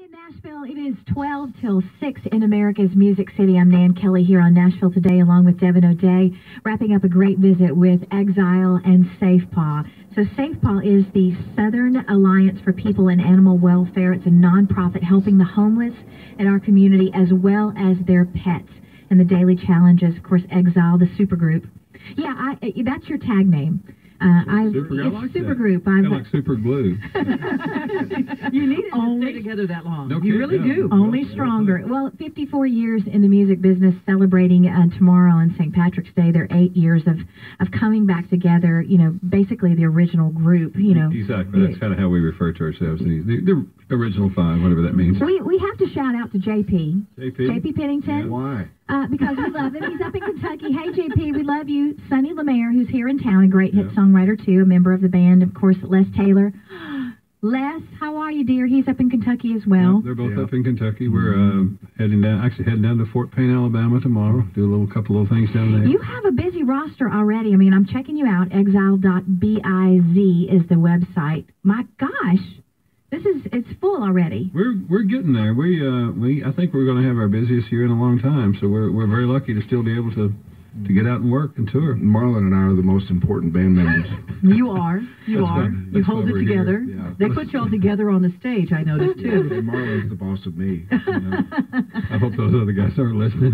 In Nashville, it is 12 till 6 in America's Music City. I'm Nan Kelly here on Nashville Today along with Devin O'Day, wrapping up a great visit with Exile and SAFPAW. So SAFPAW is the Southern Alliance for People and Animal Welfare. It's a nonprofit helping the homeless in our community as well as their pets. And the daily challenges, of course, Exile, the supergroup. Yeah, that's your tag name. It's supergroup. I like super glue. You need it to stay together that long. No, you really do. Only stronger. Well, 54 years in the music business, celebrating tomorrow on St. Patrick's Day. Their 8 years of coming back together. You know, basically the original group. You know, exactly. That's kind of how we refer to ourselves. The original five, whatever that means. We have to shout out to JP. JP Pennington. Yeah. Why? Because we love him. He's up in Kentucky. Hey, JP, we love you. Sonny Lemaire, who's here in town, a great hit songwriter, too, a member of the band. Of course, Les Taylor. Les, how are you, dear? He's up in Kentucky as well. Yeah, they're both up in Kentucky. We're heading down to Fort Payne, Alabama tomorrow. Do a couple little things down there. You have a busy roster already. I mean, I'm checking you out. Exile.biz is the website. My gosh. It's full already. We're getting there. I think we're going to have our busiest year in a long time. So we're very lucky to still be able to get out and work and tour. Marlon and I are the most important band members. You are. You hold it together. Yeah. They put y'all together on the stage, I noticed, too. And Marlon's the boss of me. I hope those other guys aren't listening.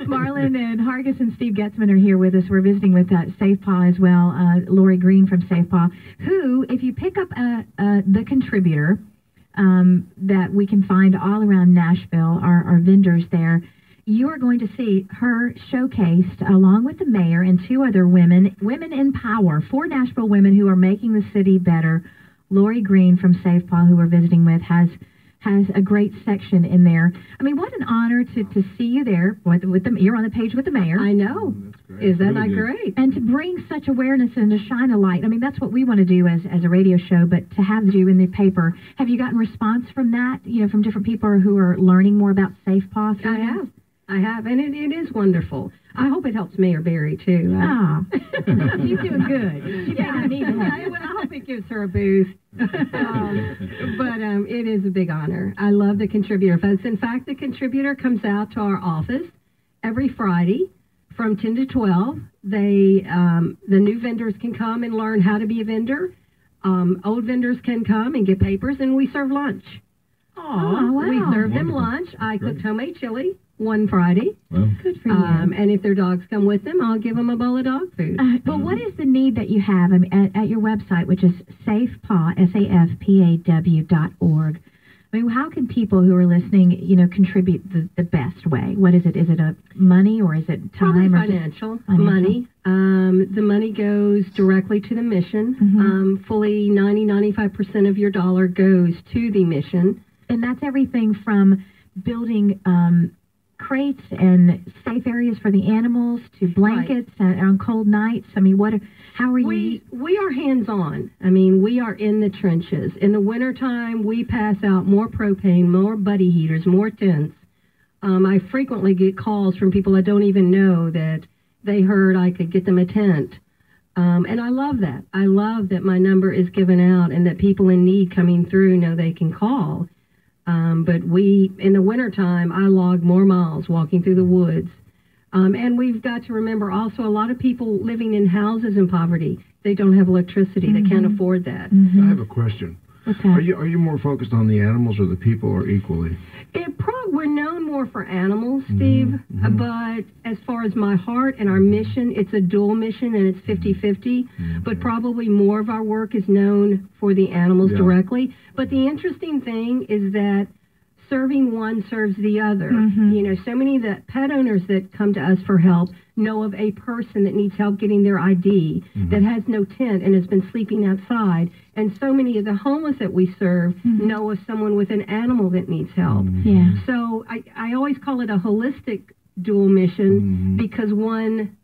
Marlon and Hargis and Steve Getzman are here with us. We're visiting with SAFPAW as well, Lori Green from SAFPAW, who, if you pick up the contributor that we can find all around Nashville, our vendors there, you are going to see her showcased along with the mayor and two other women in power, 4 Nashville women who are making the city better. Lori Green from SAFPAW, who we're visiting with, has a great section in there. I mean, what an honor to see you there with them. You're on the page with the mayor. I know. Is that not great? And to bring such awareness and to shine a light. I mean, that's what we want to do as a radio show, but to have you in the paper. Have you gotten response from that, from different people who are learning more about SAFPAW? I have, and it is wonderful. I hope it helps Mayor Barry, too. She's doing good. I hope it gives her a boost. But it is a big honor. I love the contributor. In fact, the contributor comes out to our office every Friday from 10 to 12. The new vendors can come and learn how to be a vendor. Old vendors can come and get papers, and we serve lunch. Oh, wow. We serve them lunch. I cooked homemade chili one Friday. Well, good for you. And if their dogs come with them, I'll give them a bowl of dog food. But what is the need that you have at your website, which is SAFPAW, SAFPAW.org? I mean, how can people who are listening, contribute the best way? What is it? Is it a money or is it time? Probably financial. Money. The money goes directly to the mission. Fully 95% of your dollar goes to the mission. And that's everything from building crates and safe areas for the animals to blankets on cold nights. I mean, how are you? We are hands-on. I mean, we are in the trenches. In the wintertime, we pass out more propane, more buddy heaters, more tents. I frequently get calls from people I don't even know that they heard I could get them a tent. And I love that. I love that my number is given out and that people in need coming through know they can call. But in the wintertime, I log more miles walking through the woods. And we've got to remember also a lot of people living in houses in poverty. They don't have electricity. They can't afford that. I have a question. What's that? Are you more focused on the animals or the people or equally? We're known more for animals, Steve, but as far as my heart and our mission, it's a dual mission and it's 50-50, but probably more of our work is known for the animals directly. But the interesting thing is that serving one serves the other. So many of the pet owners that come to us for help know of a person that needs help getting their ID that has no tent and has been sleeping outside. And so many of the homeless that we serve know of someone with an animal that needs help. So I always call it a holistic dual mission because one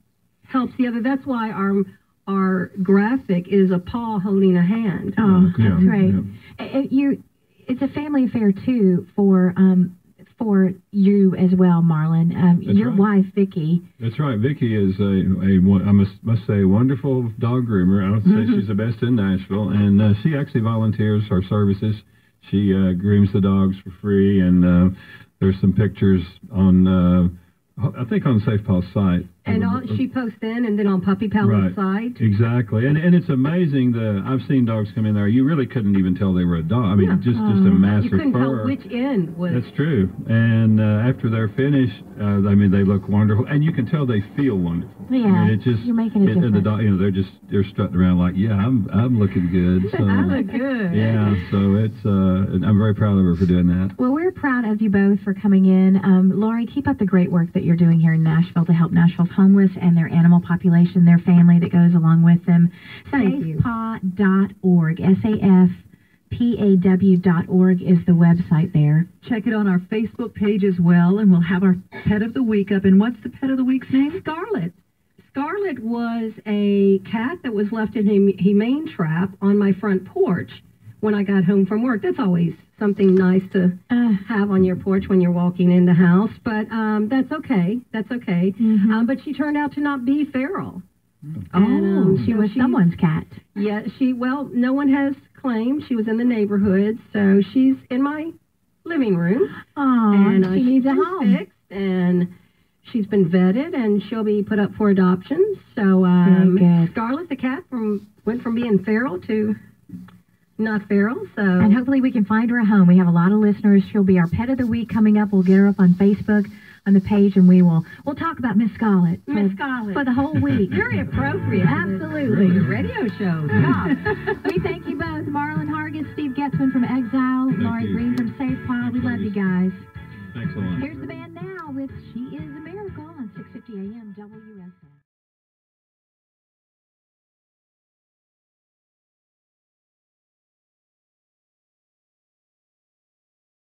helps the other. That's why our graphic is a paw holding a hand. Oh, that's right. It's a family affair too for you as well, Marlon. Your wife, Vicki. That's right. Vicki is I must say, a wonderful dog groomer. I would say she's the best in Nashville, and she actually volunteers her services. She grooms the dogs for free, and there's some pictures on, I think, on SAFPAW's site. And she posts in, and then on Puppy Palace's site. Exactly, and it's amazing. I've seen dogs come in there. You really couldn't even tell they were a dog. I mean, just a massive You couldn't fur. tell which end was. That's true. And after they're finished, I mean, they look wonderful, and you can tell they feel wonderful. Yeah, I mean, it just, you're making a difference. And the dog, they're strutting around like, yeah, I'm looking good. So, I look good. yeah, so it's I'm very proud of her for doing that. Well, we're proud of you both for coming in. Lori, keep up the great work that you're doing here in Nashville to help Nashville's homeless and their animal population, their family that goes along with them. SAFPAW.org, SAFPAW.org is the website there. Check it on our Facebook page as well, and we'll have our Pet of the Week up. And what's the Pet of the Week's name? Scarlet. Scarlet was a cat that was left in a humane trap on my front porch when I got home from work. That's always something nice to have on your porch when you're walking in the house, but that's okay. That's okay. Mm-hmm. But she turned out to not be feral. She was someone's cat. Yeah, no one has claimed. She was in the neighborhood, so she's in my living room. And she needs a home. Fixed, and she's been vetted, and she'll be put up for adoption. So Scarlet, the cat, went from being feral to not feral. So, and hopefully we can find her a home. We have a lot of listeners. She'll be our Pet of the Week coming up. We'll get her up on Facebook on the page, and we'll talk about Miss Scarlet. Miss Scarlet for the whole week. Very appropriate. Absolutely. The radio show. God. We thank you both, Marlon Hargis, Steve Getzman from Exile, Laurie Green from SAFPAW. We love you guys. Thanks a lot. Here's the band now with She Is a Miracle on 650 AM WSM.